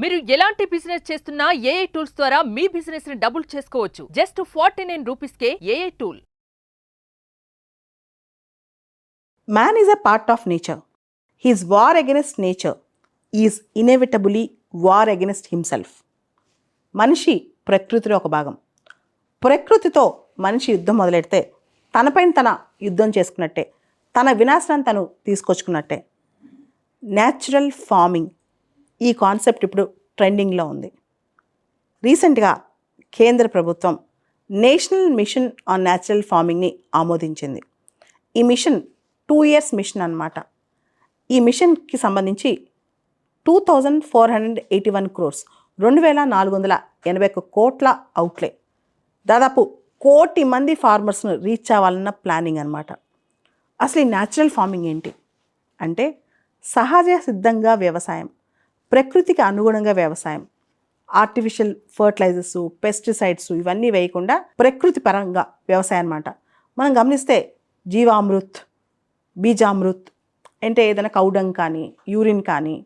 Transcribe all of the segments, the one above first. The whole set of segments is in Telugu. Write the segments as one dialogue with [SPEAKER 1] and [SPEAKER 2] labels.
[SPEAKER 1] మీరు ఎలాంటి బిజినెస్ చేస్తున్నా ఏఐ టూల్స్ ద్వారా మీ బిజినెస్ ని డబుల్ చేసుకోవచ్చు. జస్ట్ 49 రూపీస్కే AI tool.
[SPEAKER 2] Man is a part of nature. His war against nature is inevitably war against himself. మనిషి ప్రకృతిలో ఒక భాగం. ప్రకృతితో మనిషి యుద్ధం మొదలెడితే తనపైన తన యుద్ధం చేసుకున్నట్టే, తన వినాశనాన్ని తను తీసుకొచ్చుకున్నట్టే. న్యాచురల్ ఫార్మింగ్ ఈ కాన్సెప్ట్ ఇప్పుడు ట్రెండింగ్లో ఉంది. రీసెంట్గా కేంద్ర ప్రభుత్వం నేషనల్ మిషన్ ఆన్ న్యాచురల్ ఫార్మింగ్ని ఆమోదించింది. ఈ మిషన్ 2 years మిషన్ అన్నమాట. ఈ మిషన్కి సంబంధించి 2481 crores 2481 కోట్ల అవుట్లే, దాదాపు 1 కోటి మంది ఫార్మర్స్ను రీచ్ అవ్వాలన్న ప్లానింగ్ అనమాట. అసలు ఈ న్యాచురల్ ఫార్మింగ్ ఏంటి అంటే సహజ సిద్ధంగా వ్యవసాయం, ప్రకృతికి అనుగుణంగా వ్యవసాయం, ఆర్టిఫిషియల్ ఫర్టిలైజర్స్, పెస్టిసైడ్స్ ఇవన్నీ వేయకుండా ప్రకృతి పరంగా వ్యవసాయం అన్నమాట. మనం గమనిస్తే జీవామృత్, బీజామృత్ అంటే ఏదైనా కౌడంగ్ కానీ యూరిన్ కానీ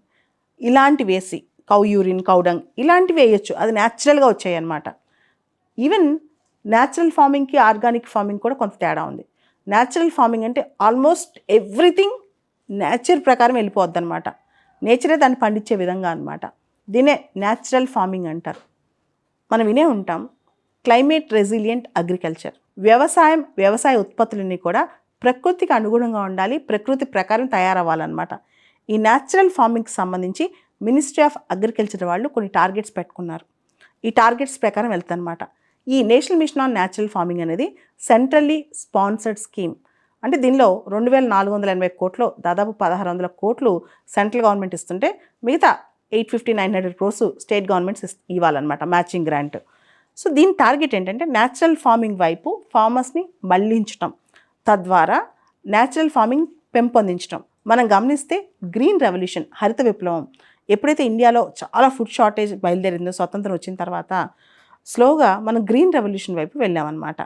[SPEAKER 2] ఇలాంటివి వేసి, కౌ యూరిన్, కౌడంగ్ ఇలాంటివి వేయచ్చు, అది న్యాచురల్గా వచ్చాయి అన్నమాట. ఈవెన్ న్యాచురల్ ఫార్మింగ్కి ఆర్గానిక్ ఫార్మింగ్ కూడా కొంత తేడా ఉంది. న్యాచురల్ ఫార్మింగ్ అంటే ఆల్మోస్ట్ ఎవ్రీథింగ్ నేచర్ ప్రకారం వెళ్ళిపోద్ది అనమాట. నేచరే దాన్ని పండించే విధంగా అనమాట. దీనే న్యాచురల్ ఫార్మింగ్ అంటారు. మనం వినే ఉంటాం క్లైమేట్ రెసిలియంట్ అగ్రికల్చర్. వ్యవసాయ ఉత్పత్తులన్నీ కూడా ప్రకృతికి అనుగుణంగా ఉండాలి, ప్రకృతి ప్రకారం తయారవ్వాలన్నమాట. ఈ న్యాచురల్ ఫార్మింగ్కి సంబంధించి మినిస్ట్రీ ఆఫ్ అగ్రికల్చర్ వాళ్ళు కొన్ని టార్గెట్స్ పెట్టుకున్నారు. ఈ టార్గెట్స్ ప్రకారం వెళ్తారన్నమాట. ఈ national mission on natural farming అనేది సెంట్రల్లీ స్పాన్సర్డ్ స్కీమ్. అంటే దీనిలో 2480 కోట్లు, దాదాపు 1600 కోట్లు సెంట్రల్ గవర్నమెంట్ ఇస్తుంటే మిగతా 850-900 crores స్టేట్ గవర్నమెంట్స్ ఇవ్వాలన్నమాట, మ్యాచింగ్ గ్రాంట్. సో దీని టార్గెట్ ఏంటంటే న్యాచురల్ ఫార్మింగ్ వైపు ఫార్మర్స్ని మళ్లించడం, తద్వారా న్యాచురల్ ఫార్మింగ్ పెంపొందించడం. మనం గమనిస్తే గ్రీన్ రెవల్యూషన్, హరిత విప్లవం ఎప్పుడైతే ఇండియాలో చాలా ఫుడ్ షార్టేజ్ బయలుదేరిందో స్వతంత్రం వచ్చిన తర్వాత స్లోగా మనం గ్రీన్ రెవల్యూషన్ వైపు వెళ్ళామన్నమాట.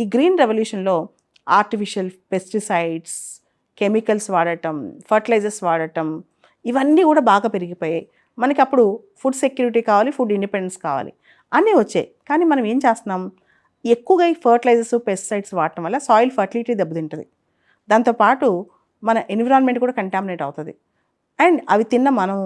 [SPEAKER 2] ఈ గ్రీన్ రెవల్యూషన్లో ఆర్టిఫిషియల్ పెస్టిసైడ్స్, కెమికల్స్ వాడటం, ఫర్టిలైజర్స్ వాడటం ఇవన్నీ కూడా బాగా పెరిగిపోయాయి. మనకి అప్పుడు ఫుడ్ సెక్యూరిటీ కావాలి, ఫుడ్ ఇండిపెండెన్స్ కావాలి, అన్నీ వచ్చాయి. కానీ మనం ఏం చేస్తున్నాం, ఎక్కువగా ఈ ఫర్టిలైజర్స్, పెస్టిసైడ్స్ వాడటం వల్ల సాయిల్ ఫర్టిలిటీ దెబ్బతింటుంది. దాంతోపాటు మన ఎన్విరాన్మెంట్ కూడా కంటామినేట్ అవుతుంది. అండ్ అవి తిన్న మనం,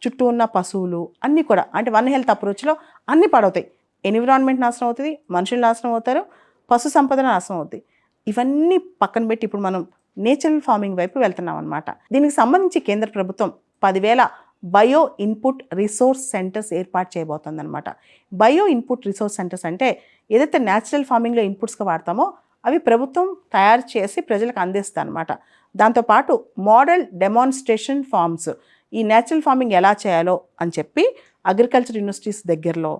[SPEAKER 2] చుట్టూ ఉన్న పశువులు అన్నీ కూడా, అంటే వన్ హెల్త్ అప్రోచ్లో అన్నీ పాడవుతాయి. ఎన్విరాన్మెంట్ నాశనం అవుతుంది, మనుషులు నాశనం అవుతారు, పశు సంపద నాశనం అవుతుంది. ఇవన్నీ పక్కన పెట్టి ఇప్పుడు మనం నేచురల్ ఫార్మింగ్ వైపు వెళ్తున్నాం అనమాట. దీనికి సంబంధించి కేంద్ర ప్రభుత్వం 10,000 బయో ఇన్పుట్ రిసోర్స్ సెంటర్స్ ఏర్పాటు చేయబోతుందన్నమాట. బయో ఇన్పుట్ రిసోర్స్ సెంటర్స్ అంటే ఏదైతే న్యాచురల్ ఫార్మింగ్లో ఇన్పుట్స్గా వాడతామో అవి ప్రభుత్వం తయారు చేసి ప్రజలకు అందిస్తుంది అనమాట. దాంతోపాటు మోడల్ డెమాన్స్ట్రేషన్ ఫార్మ్స్, ఈ న్యాచురల్ ఫార్మింగ్ ఎలా చేయాలో అని చెప్పి అగ్రికల్చర్ యూనివర్సిటీస్ దగ్గరలో,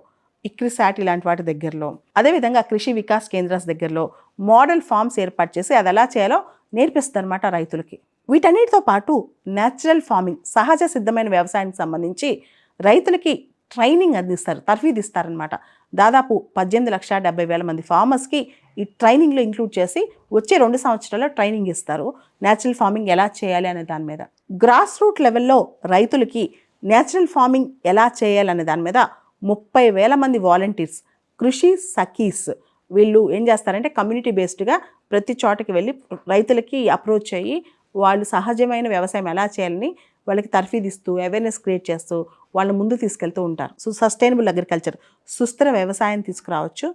[SPEAKER 2] ఇక్రిసాట్ ఇలాంటి వాటి దగ్గరలో, అదేవిధంగా కృషి వికాస్ కేంద్రాస్ దగ్గరలో మోడల్ ఫార్మ్స్ ఏర్పాటు చేసి అది ఎలా చేయాలో నేర్పిస్తుంది అనమాట రైతులకి. వీటన్నిటితో పాటు న్యాచురల్ ఫార్మింగ్, సహజ సిద్ధమైన వ్యవసాయానికి సంబంధించి రైతులకి ట్రైనింగ్ అందిస్తారు, తర్ఫీదు ఇస్తారనమాట. దాదాపు 18,70,000 మంది ఫార్మర్స్కి ఈ ట్రైనింగ్లో ఇంక్లూడ్ చేసి వచ్చే 2 సంవత్సరాల్లో ట్రైనింగ్ ఇస్తారు న్యాచురల్ ఫార్మింగ్ ఎలా చేయాలి అనే దాని మీద. గ్రాస్ రూట్ లెవెల్లో రైతులకి న్యాచురల్ ఫార్మింగ్ ఎలా చేయాలనే దాని మీద 30,000 మంది వాలంటీర్స్, కృషి సఖీస్ వీళ్ళు ఏం చేస్తారంటే కమ్యూనిటీ బేస్డ్గా ప్రతి చోటకి వెళ్ళి రైతులకి అప్రోచ్ అయ్యి వాళ్ళు సహజమైన వ్యవసాయం ఎలా చేయాలని వాళ్ళకి తర్ఫీదు ఇస్తూ, అవేర్నెస్ క్రియేట్ చేస్తూ వాళ్ళని ముందు తీసుకెళ్తూ ఉంటారు. సో సస్టైనబుల్ అగ్రికల్చర్, సుస్థిర వ్యవసాయం తీసుకురావచ్చు,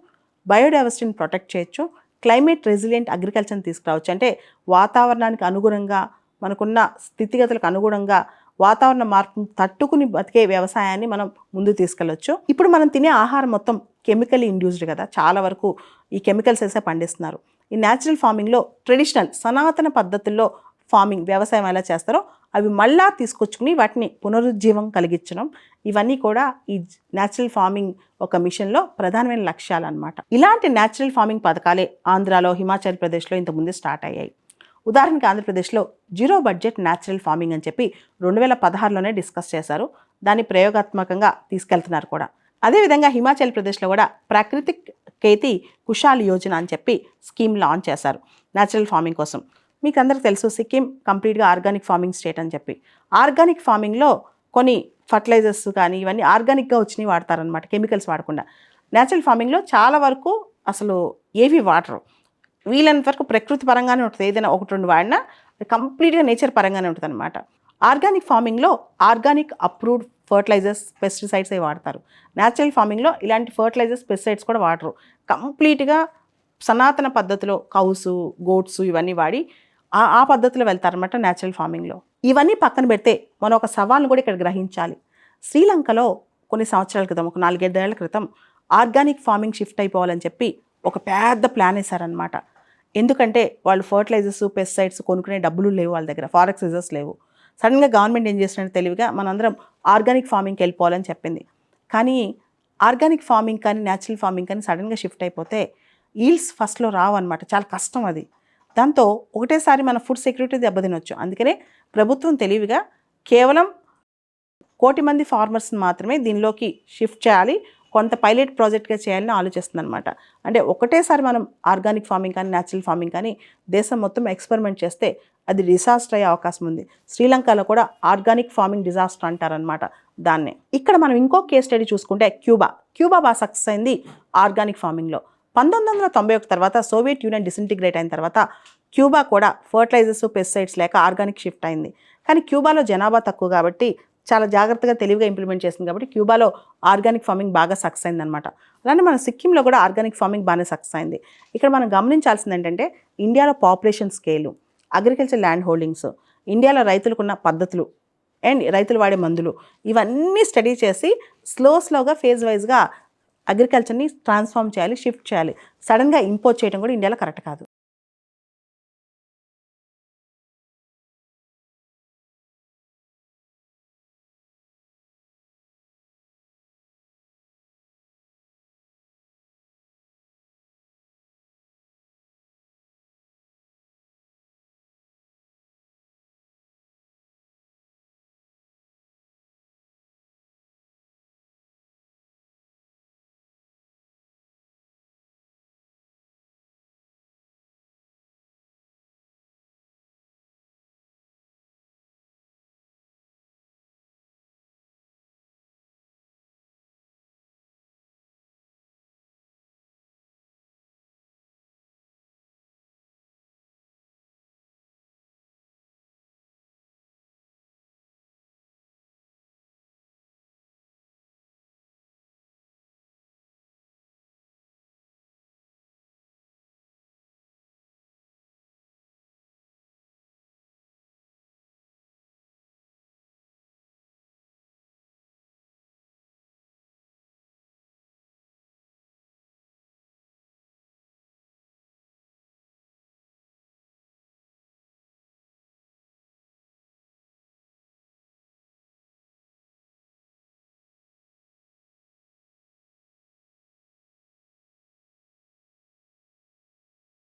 [SPEAKER 2] బయోడైవర్సిటీని ప్రొటెక్ట్ చేయొచ్చు, క్లైమేట్ రెసిలియంట్ అగ్రికల్చర్ని తీసుకురావచ్చు. అంటే వాతావరణానికి అనుగుణంగా, మనకున్న స్థితిగతులకు అనుగుణంగా వాతావరణ మార్పును తట్టుకుని బతికే వ్యవసాయాన్ని మనం ముందు తీసుకెళ్ళొచ్చు. ఇప్పుడు మనం తినే ఆహారం మొత్తం కెమికల్ ఇండ్యూస్డ్ కదా, చాలా వరకు ఈ కెమికల్స్ వేసే పండిస్తున్నారు. ఈ న్యాచురల్ ఫార్మింగ్లో ట్రెడిషనల్ సనాతన పద్ధతుల్లో ఫార్మింగ్, వ్యవసాయం ఎలా చేస్తారో అవి మళ్ళా తీసుకొచ్చుకుని వాటిని పునరుజ్జీవం కలిగించడం, ఇవన్నీ కూడా ఈ న్యాచురల్ ఫార్మింగ్ ఒక మిషన్లో ప్రధానమైన లక్ష్యాలు అనమాట. ఇలాంటి న్యాచురల్ ఫార్మింగ్ పథకాలే ఆంధ్రాలో, హిమాచల్ ప్రదేశ్లో ఇంతకుముందే స్టార్ట్ అయ్యాయి. ఉదాహరణకి ఆంధ్రప్రదేశ్లో జీరో బడ్జెట్ న్యాచురల్ ఫార్మింగ్ అని చెప్పి 2016లోనే డిస్కస్ చేశారు. దాన్ని ప్రయోగాత్మకంగా తీసుకెళ్తున్నారు కూడా. అదేవిధంగా హిమాచల్ ప్రదేశ్లో కూడా ప్రాకృతిక్ ఖేతీ కుషాల్ యోజన అని చెప్పి స్కీమ్ లాంచ్ చేశారు న్యాచురల్ ఫార్మింగ్ కోసం. మీకు అందరికీ తెలుసు సిక్కిం కంప్లీట్గా ఆర్గానిక్ ఫార్మింగ్ స్టేట్ అని చెప్పి. ఆర్గానిక్ ఫార్మింగ్లో కొన్ని ఫర్టిలైజర్స్ కానీ ఇవన్నీ ఆర్గానిక్గా వచ్చినవి వాడతారనమాట, కెమికల్స్ వాడకుండా. న్యాచురల్ ఫార్మింగ్లో చాలా వరకు అసలు ఏవి వాడరు. వీలైనంత వరకు ప్రకృతి పరంగానే ఉంటుంది. ఏదైనా ఒకటి రెండు వాడినా కంప్లీట్గా నేచర్ పరంగానే ఉంటుంది అనమాట. ఆర్గానిక్ ఫార్మింగ్లో ఆర్గానిక్ అప్రూవ్డ్ ఫర్టిలైజర్స్, పెస్టిసైడ్స్ అవి వాడతారు. న్యాచురల్ ఫార్మింగ్లో ఇలాంటి ఫర్టిలైజర్స్, పెస్టిసైడ్స్ కూడా వాడరు. కంప్లీట్గా సనాతన పద్ధతిలో కౌసు, గోట్స్ ఇవన్నీ వాడి ఆ పద్ధతిలో వెళ్తారనమాట న్యాచురల్ ఫార్మింగ్లో. ఇవన్నీ పక్కన పెడితే మనం ఒక సవాల్ను కూడా ఇక్కడ గ్రహించాలి. శ్రీలంకలో కొన్ని సంవత్సరాల క్రితం, ఒక 4-5 ఏళ్ల క్రితం ఆర్గానిక్ ఫార్మింగ్ షిఫ్ట్ అయిపోవాలని చెప్పి ఒక పెద్ద ప్లాన్ వేశారనమాట. ఎందుకంటే వాళ్ళు ఫర్టిలైజర్స్, పెస్టిసైడ్స్ కొనుక్కునే డబ్బులు లేవు వాళ్ళ దగ్గర, ఫారెక్స్ రిజర్వ్స్ లేవు. సడన్గా గవర్నమెంట్ ఏం చేసినట్టు తెలివిగా మనందరం ఆర్గానిక్ ఫార్మింగ్కి వెళ్ళిపోవాలని చెప్పింది. కానీ ఆర్గానిక్ ఫార్మింగ్ కానీ న్యాచురల్ ఫార్మింగ్ కానీ సడన్గా షిఫ్ట్ అయిపోతే ఈల్డ్స్ ఫస్ట్లో రావు అనమాట, చాలా కష్టం అది. దాంతో ఒకటేసారి మన ఫుడ్ సెక్యూరిటీ దెబ్బతినొచ్చు. అందుకనే ప్రభుత్వం తెలివిగా కేవలం 1 కోటి మంది ఫార్మర్స్ని మాత్రమే దీనిలోకి షిఫ్ట్ చేయాలి, కొంత పైలట్ ప్రాజెక్ట్గా చేయాలని ఆలోచిస్తుంది అనమాట. అంటే ఒకటేసారి మనం ఆర్గానిక్ ఫార్మింగ్ కానీ న్యాచురల్ ఫార్మింగ్ కానీ దేశం మొత్తం ఎక్స్పెరిమెంట్ చేస్తే అది డిజాస్టర్ అయ్యే అవకాశం ఉంది. శ్రీలంకలో కూడా ఆర్గానిక్ ఫార్మింగ్ డిజాస్టర్ అంటారనమాట దాన్నే. ఇక్కడ మనం ఇంకో కేస్ స్టడీ చూసుకుంటే క్యూబా బాగా సక్సెస్ అయింది ఆర్గానిక్ ఫార్మింగ్లో. 1991 తర్వాత సోవియట్ యూనియన్ డిసింటిగ్రేట్ అయిన తర్వాత క్యూబా కూడా ఫర్టిలైజర్స్, పెస్టిసైడ్స్ లేక ఆర్గానిక్ షిఫ్ట్ అయింది. కానీ క్యూబాలో జనాభా తక్కువ కాబట్టి చాలా జాగ్రత్తగా తెలివిగా ఇంప్లిమెంట్ చేసింది కాబట్టి క్యూబాలో ఆర్గానిక్ ఫార్మింగ్ బాగా సక్సెస్ అయిందనమాట. అలానే మన సిక్కింలో కూడా ఆర్గానిక్ ఫార్మింగ్ బాగానే సక్సెస్ అయింది. ఇక్కడ మనం గమనించాల్సింది ఏంటంటే ఇండియాలో population scale, agriculture land holdings, ఇండియాలో రైతులకున్న పద్ధతులు అండ్ రైతులు వాడే మందులు ఇవన్నీ స్టడీ చేసి స్లోగా ఫేజ్ వైజ్గా అగ్రికల్చర్ని ట్రాన్స్ఫార్మ్ చేయాలి, షిఫ్ట్ చేయాలి. సడన్గా ఇంపోర్ట్ చేయడం కూడా ఇండియాలో కరెక్ట్ కాదు.